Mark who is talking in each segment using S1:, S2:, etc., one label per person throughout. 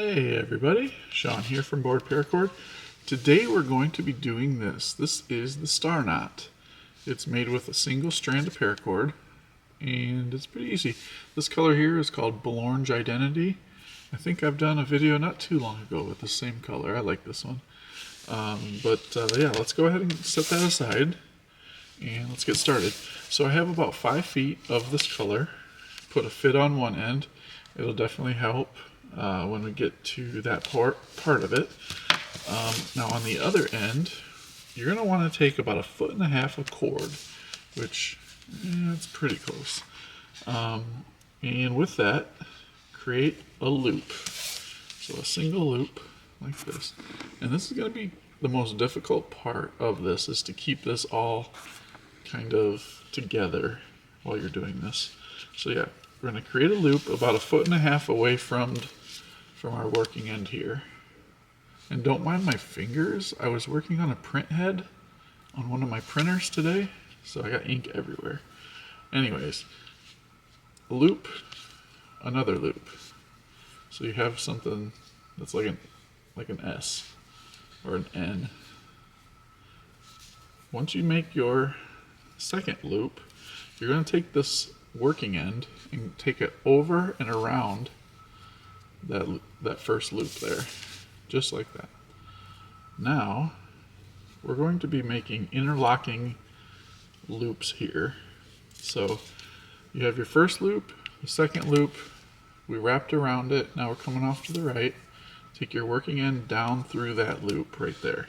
S1: Hey everybody, Sean here from BoredParacord. Today we're going to be doing this. This is the star knot. It's made with a single strand of paracord and it's pretty easy. This color here is called Orange Identity. I think I've done a video not too long ago with the same color. I like this one. Yeah, let's go ahead and set that aside and let's get started. So I have about 5 feet of this color. Put a fit on one end. It'll definitely help when we get to that part of it. Now on the other end, you're going to want to take about 1.5 feet of cord, which it's pretty close. And with that, create a loop. So a single loop like this. And this is going to be the most difficult part of this, is to keep this all kind of together while you're doing this. So yeah, we're going to create a loop about 1.5 feet away from our working end here. And don't mind my fingers. I was working on a print head on one of my printers today, so I got ink everywhere. Anyways, loop, another loop. So you have something that's like an S or an N. Once you make your second loop, you're going to take this working end and take it over and around that first loop there, just like that. Now we're going to be making interlocking loops here. So you have your first loop, the second loop, we wrapped around it. Now we're coming off to the right. Take your working end down through that loop right there,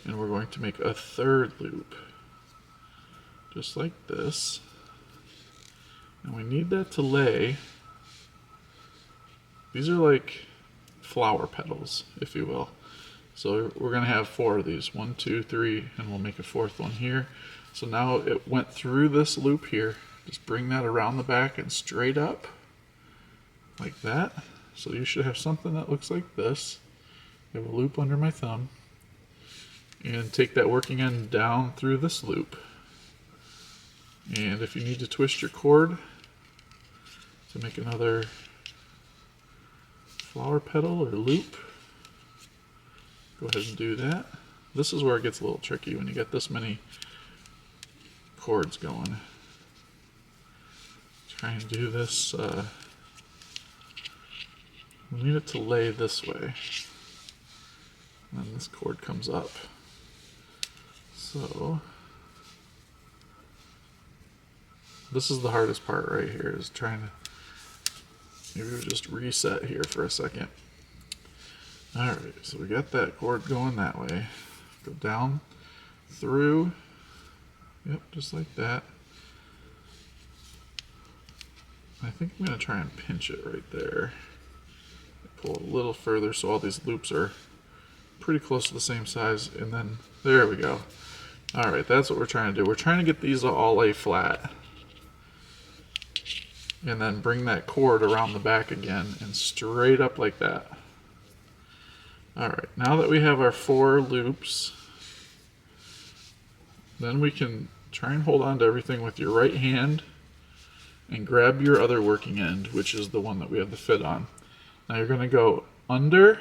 S1: and we're going to make a third loop just like this. And we need that to lay. These are like flower petals, if you will. So we're going to have 4 of these. 1, 2, 3, and we'll make a 4th one here. So now it went through this loop here. Just bring that around the back and straight up like that. So you should have something that looks like this. I have a loop under my thumb. And take that working end down through this loop. And if you need to twist your cord to make another flower petal or loop, go ahead and do that. This is where it gets a little tricky when you get this many cords going. Try and do this. We need it to lay this way. And then this cord comes up. So this is the hardest part right here, is trying to, maybe we'll just reset here for a second. Alright, so we got that cord going that way. Go down through, yep, just like that. I think I'm going to try and pinch it right there. Pull a little further so all these loops are pretty close to the same size, and then there we go. Alright, that's what we're trying to do. We're trying to get these to all lay flat. And then bring that cord around the back again and straight up like that. Alright, now that we have our 4 loops, then we can try and hold on to everything with your right hand and grab your other working end, which is the one that we have the fit on. Now you're going to go under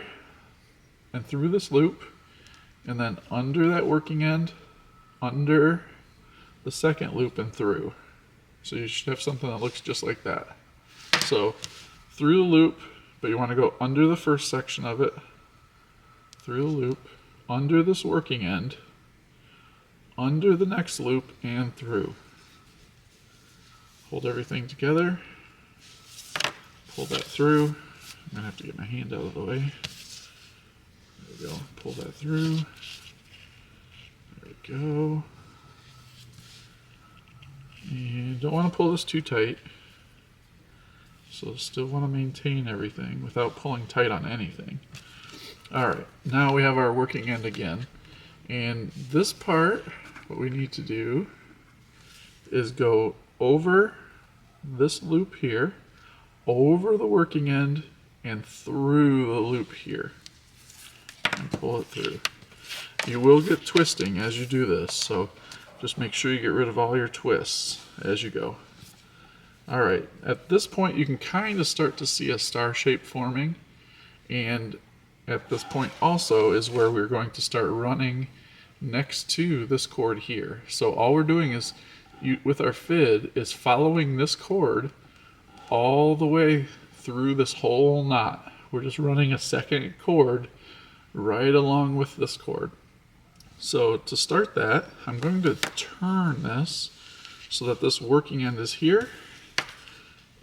S1: and through this loop, and then under that working end, under the second loop and through. So you should have something that looks just like that. So through the loop, but you want to go under the first section of it, through the loop, under this working end, under the next loop, and through. Hold everything together, pull that through. I'm going to have to get my hand out of the way. There we go, pull that through. There we go. And don't want to pull this too tight. So still want to maintain everything without pulling tight on anything. Alright, now we have our working end again. And this part, what we need to do is go over this loop here, over the working end, and through the loop here. And pull it through. You will get twisting as you do this, so just make sure you get rid of all your twists as you go. Alright, at this point you can kind of start to see a star shape forming, And at this point also is where we're going to start running next to this cord here. So all we're doing is, with our fid, is following this cord all the way through this whole knot. We're just running a second cord right along with this cord. So to start that, I'm going to turn this so that this working end is here,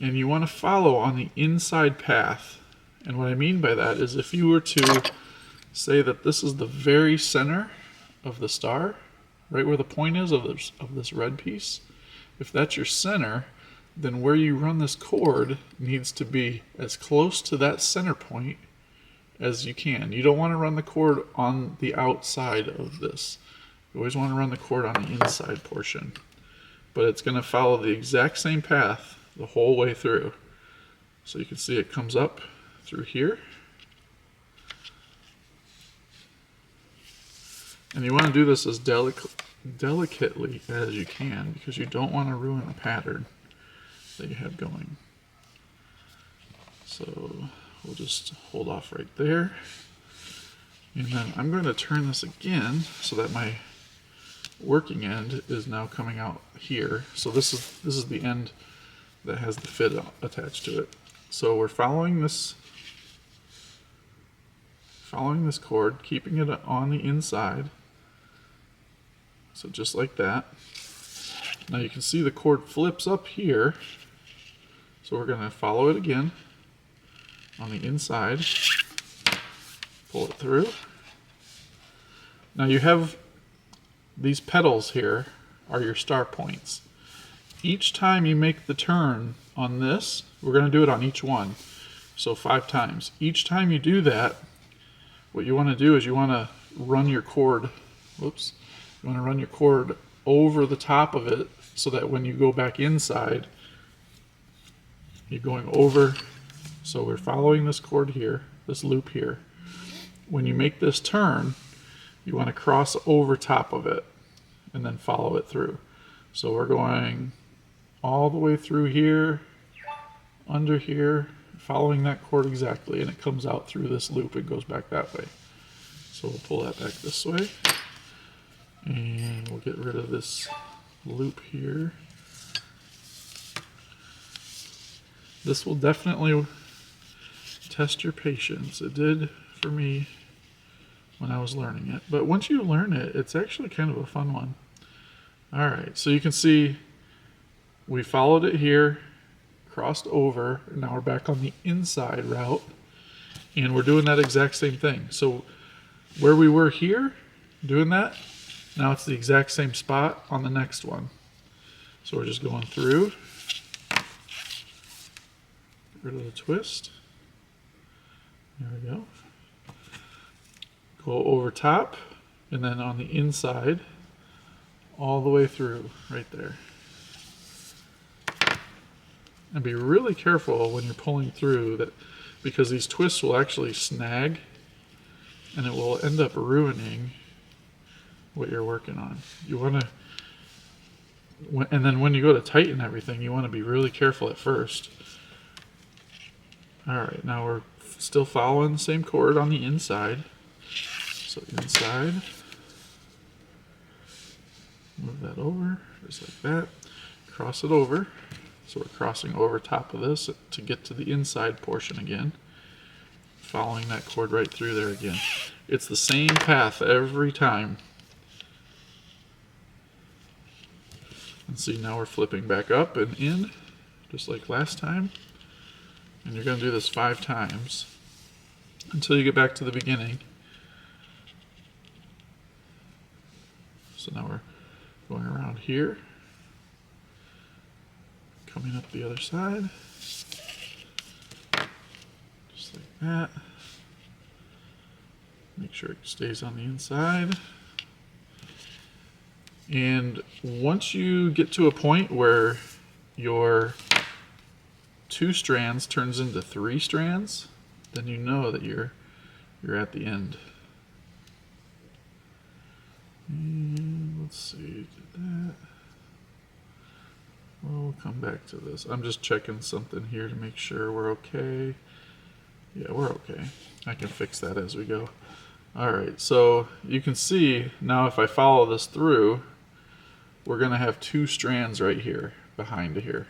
S1: and you want to follow on the inside path. And what I mean by that is, if you were to say that this is the very center of the star, right where the point is of this red piece, if that's your center, then where you run this cord needs to be as close to that center point as you can. You don't want to run the cord on the outside of this. You always want to run the cord on the inside portion. But it's going to follow the exact same path the whole way through. So you can see it comes up through here. And you want to do this as delicately as you can, because you don't want to ruin the pattern that you have going. So we'll just hold off right there. And then I'm going to turn this again so that my working end is now coming out here. So this is the end that has the fid attached to it. So we're following this cord, keeping it on the inside. So just like that. Now you can see the cord flips up here. So we're going to follow it again on the inside. Pull it through. Now you have these petals here are your star points. Each time you make the turn on this, we're going to do it on each one. So 5 times. Each time you do that, what you want to do is you want to run your cord, whoops, you want to run your cord over the top of it so that when you go back inside, you're going over. So we're following this cord here, this loop here. When you make this turn, you want to cross over top of it and then follow it through. So we're going all the way through here, under here, following that cord exactly, and it comes out through this loop and goes back that way. So we'll pull that back this way, and we'll get rid of this loop here. This will definitely test your patience. It did for me when I was learning it. But once you learn it, it's actually kind of a fun one. All right, so you can see we followed it here, crossed over, and now we're back on the inside route, and we're doing that exact same thing. So where we were here doing that, now it's the exact same spot on the next one. So we're just going through, get rid of the twist. There we go. Go over top, and then on the inside, all the way through, right there. And be really careful when you're pulling through that, because these twists will actually snag, and it will end up ruining what you're working on. You want to, and then when you go to tighten everything, you want to be really careful at first. All right, now we're still following the same cord on the inside. So inside, move that over, just like that, cross it over. So we're crossing over top of this to get to the inside portion again, following that cord right through there again. It's the same path every time. And see, now we're flipping back up and in, just like last time. And you're going to do this 5 times until you get back to the beginning. So now we're going around here, coming up the other side, just like that. Make sure it stays on the inside. And once you get to a point where your 2 strands turns into 3 strands, then you know that you're at the end. And let's see, did that. Well, we'll come back to this. I'm just checking something here to make sure we're okay. Yeah, we're okay. I can fix that as we go. All right, so you can see now if I follow this through, we're gonna have two strands right here behind here.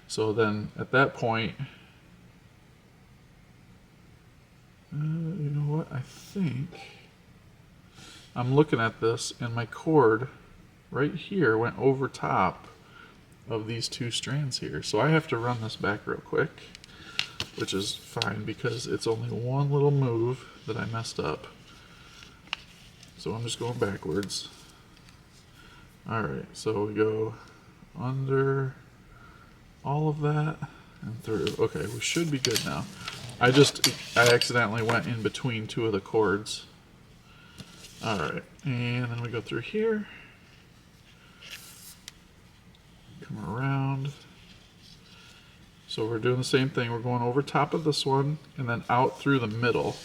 S1: So then at that point, you know what, I think I'm looking at this and my cord right here went over top of these two strands here. So I have to run this back real quick, which is fine because it's only one little move that I messed up. So I'm just going backwards. All right, so we go under all of that and through. Okay, we should be good now. I accidentally went in between two of the cords. All right, and then we go through here, come around. So we're doing the same thing. We're going over top of this one and then out through the middle.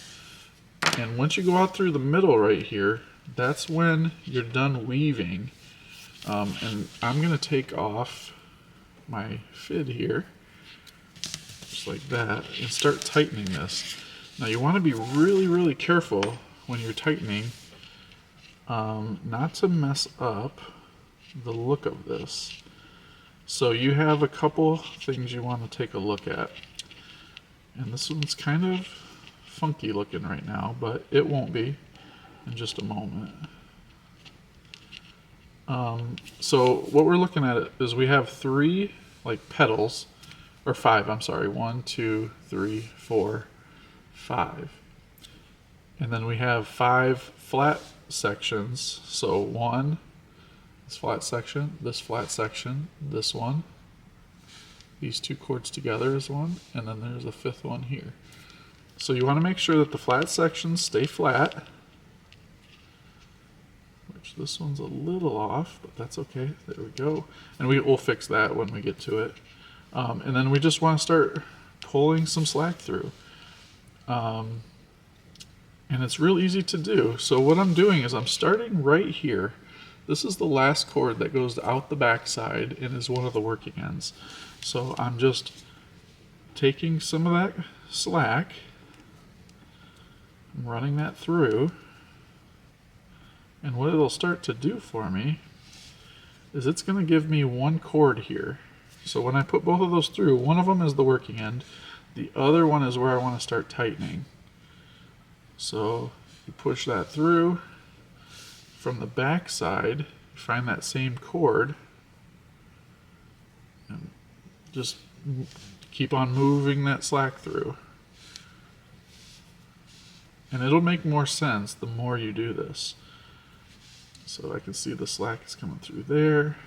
S1: And once you go out through the middle right here, that's when you're done weaving. And I'm gonna take off my fid here, just like that, and start tightening this. Now you wanna be really, really careful when you're tightening, not to mess up the look of this. So you have a couple things you want to take a look at. And this one's kind of funky looking right now, but it won't be in just a moment. So what we're looking at is we have three like petals, or five, I'm sorry, 1, 2, 3, 4, 5. And then we have 5 flat sections. So one, this flat section, this one, these two cords together is one, and then there's a fifth one here. So you want to make sure that the flat sections stay flat, which this one's a little off, but that's okay. There we go. And we'll fix that when we get to it. And then we just want to start pulling some slack through. And it's real easy to do. So what I'm doing is I'm starting right here. This is the last cord that goes out the back side and is one of the working ends. So I'm just taking some of that slack, I'm running that through, and what it'll start to do for me is it's going to give me one cord here. So when I put both of those through, one of them is the working end, the other one is where I want to start tightening. So you push that through. From the back side, you find that same cord and just keep on moving that slack through. And it'll make more sense the more you do this. So I can see the slack is coming through there.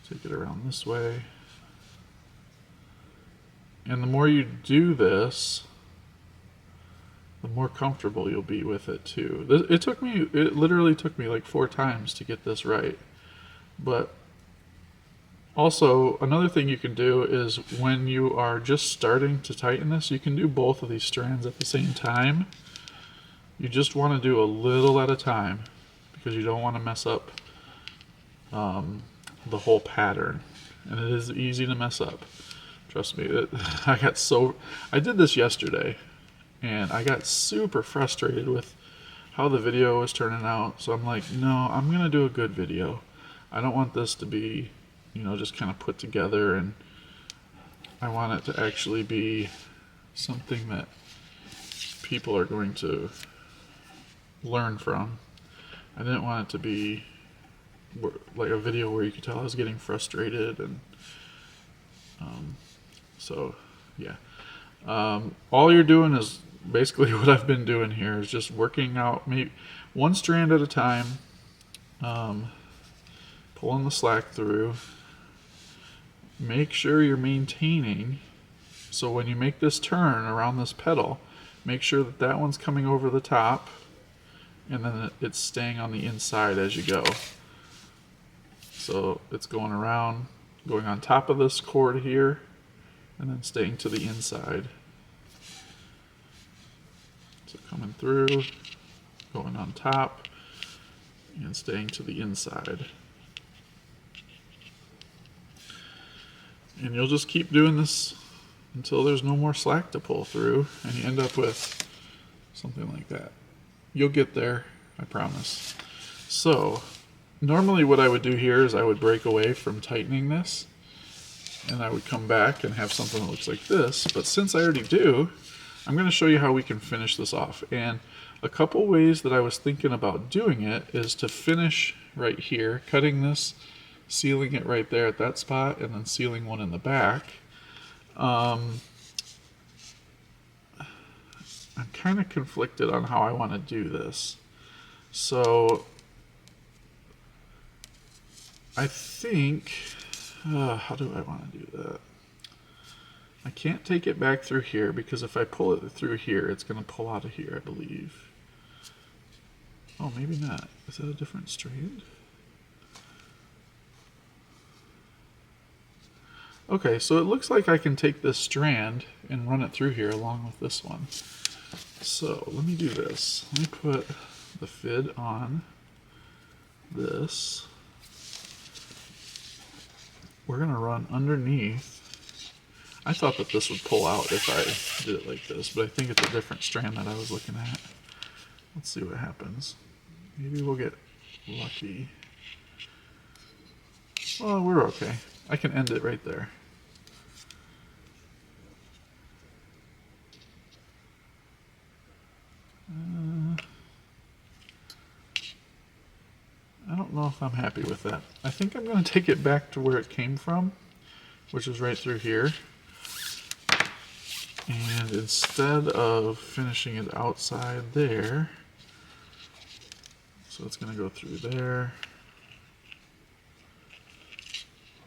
S1: Take it around this way. And the more you do this, the more comfortable you'll be with it too. It literally took me like 4 times to get this right. But also, another thing you can do is when you are just starting to tighten this, you can do both of these strands at the same time. You just want to do a little at a time because you don't want to mess up the whole pattern. And it is easy to mess up. Trust me, I did this yesterday. And I got super frustrated with how the video was turning out. So I'm like, no, I'm going to do a good video. I don't want this to be, just kind of put together. And I want it to actually be something that people are going to learn from. I didn't want it to be like a video where you could tell I was getting frustrated. And so, yeah. All you're doing is basically what I've been doing here is just working out maybe one strand at a time, pulling the slack through. Make sure you're maintaining, so when you make this turn around this pedal, make sure that that one's coming over the top and then it's staying on the inside as you go. So it's going around, going on top of this cord here, and then staying to the inside. So coming through, going on top, and staying to the inside. And you'll just keep doing this until there's no more slack to pull through, and you end up with something like that. You'll get there, I promise. So normally what I would do here is I would break away from tightening this, and I would come back and have something that looks like this. But since I already do, I'm going to show you how we can finish this off. And a couple ways that I was thinking about doing it is to finish right here, cutting this, sealing it right there at that spot, and then sealing one in the back. I'm kind of conflicted on how I want to do this. So I think, how do I want to do that? I can't take it back through here because if I pull it through here, it's going to pull out of here, I believe. Oh, maybe not. Is that a different strand? Okay, so it looks like I can take this strand and run it through here along with this one. So let me do this. Let me put the fid on this. We're going to run underneath. I thought that this would pull out if I did it like this, but I think it's a different strand that I was looking at. Let's see what happens. Maybe we'll get lucky. Well, we're okay. I can end it right there. I don't know if I'm happy with that. I think I'm going to take it back to where it came from, which is right through here. And instead of finishing it outside there, so it's going to go through there.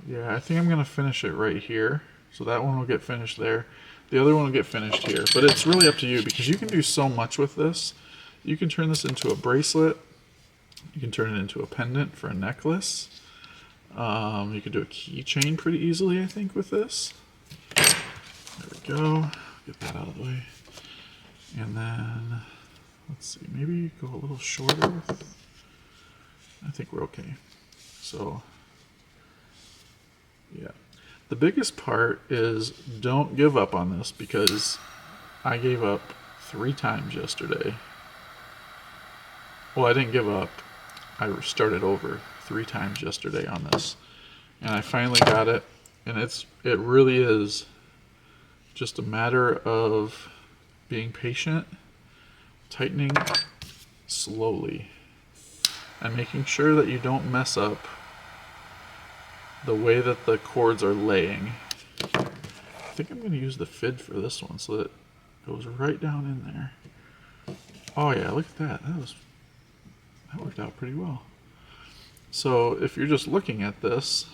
S1: Yeah, I think I'm going to finish it right here. So that one will get finished there. The other one will get finished here. But it's really up to you because you can do so much with this. You can turn this into a bracelet. You can turn it into a pendant for a necklace. You could do a keychain pretty easily, I think, with this. There we go. Get that out of the way. And then, let's see, maybe go a little shorter. I think we're okay. So, yeah. The biggest part is don't give up on this because I gave up 3 times yesterday. Well, I didn't give up. I started over 3 times yesterday on this. And I finally got it. And it really is just a matter of being patient, tightening slowly, and making sure that you don't mess up the way that the cords are laying. I think I'm going to use the fid for this one so that it goes right down in there. Oh yeah, look at that. That worked out pretty well. So if you're just looking at this,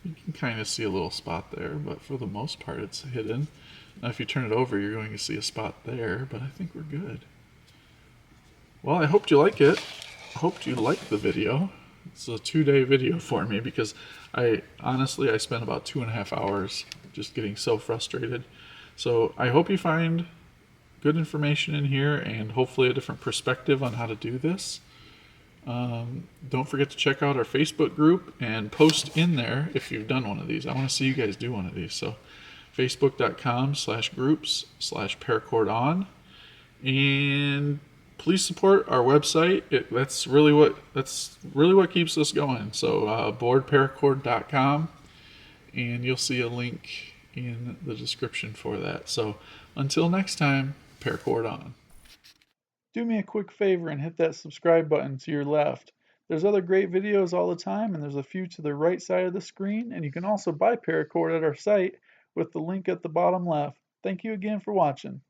S1: you can kind of see a little spot there, but for the most part it's hidden. Now if you turn it over, you're going to see a spot there, but I think we're good. Well, I hoped you like it. I hoped you liked the video. It's a 2-day video for me because honestly I spent about 2.5 hours just getting so frustrated. So I hope you find good information in here and hopefully a different perspective on how to do this. Don't forget to check out our Facebook group and post in there if you've done one of these. I want to see you guys do one of these. So facebook.com/groups/paracord on, and please support our website. That's really what keeps us going. So BoredParacord.com, and you'll see a link in the description for that. So until next time, Paracord on. Do me a quick favor and hit that subscribe button to your left. There's other great videos all the time, and there's a few to the right side of the screen, and you can also buy Paracord at our site with the link at the bottom left. Thank you again for watching.